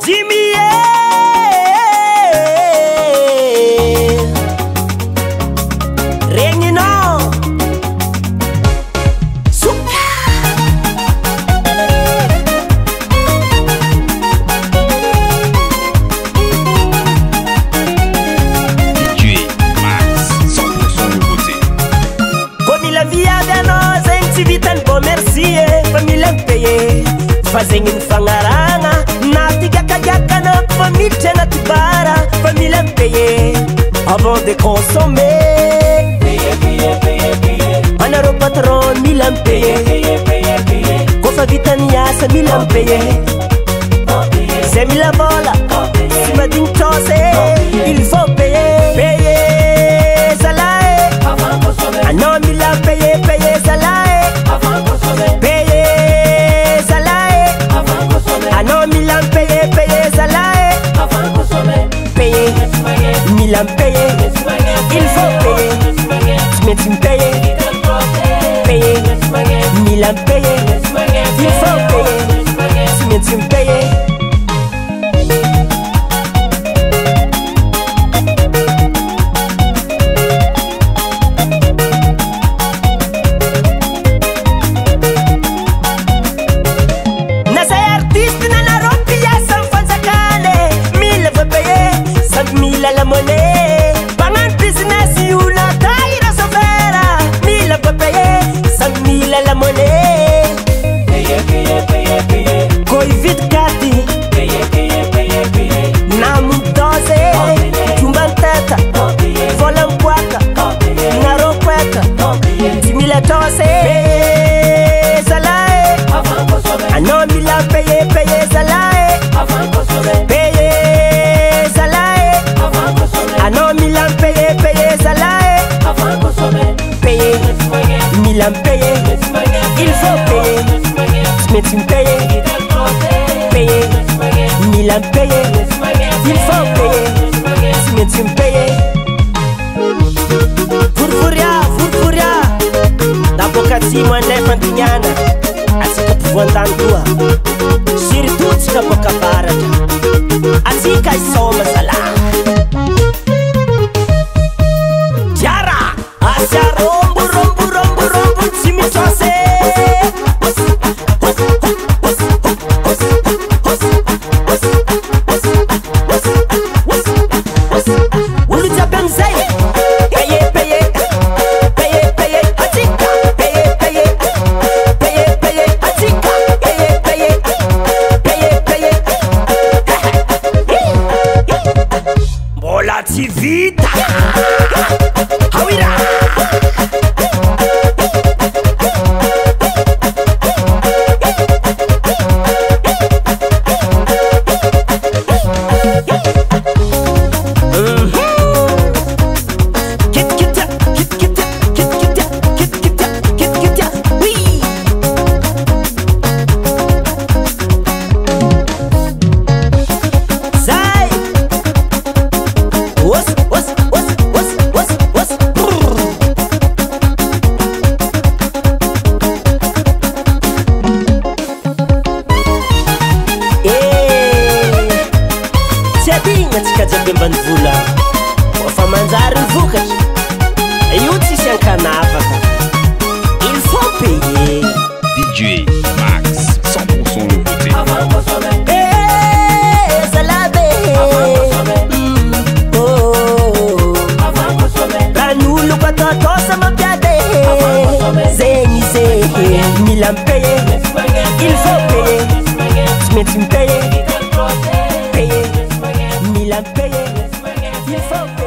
Jimmy, Regnino Suka DJ Max, 100% nouveauté. Comme la vie à nos intivitan bon merci famille payé fazeng in fangaranga natika kagakana famille tena tibara famille payé avant de consommer on a le patron mille payé kofa vitania sa mille payé c'est mille bola si ma ding chose il faut payer salaire ah non mille payer salaire payer salaire ah non mille payer salaire payer mille il faut payer mais tu me payer mille il faut payer mais tu me payer. La monnaie, pendant business you la taille de sofera, 1000 peut payer, 5000 la monnaie. Payer. Koi vite kati, payer. Namu dose, chumban teta, volan kwaka, naro kwaka, 10 000 dose. Payer salaire, anon 1000 payer salaire, payer salaire. Ah non, Milan payer salaire. Payer, Milan payer. Il faut payer. Mais tu me payes. Payer, Milan payer. Il faut payer. Mais tu me payes. Furfuria. D'abocati, moi, n'infantignana. Asika pouvoir d'endroit. Surtout, tu n'as pas qu'à parler. Asika, ils sont ma salade. Rombo, Jimmy Chose. Uluja benzei, payer, atika, payer, atika, payer. Bola tivita, hawira. Atsika jiaby ambanivola fa manjary ny vokatra io tsisy ankanavaka il faut payer. DJ Max, 100% nouveauté. Salabe ran'olo kototosa mampiade zegny mila payer. Il faut payer. Tsy maintsy payer. Payer, il faut payer.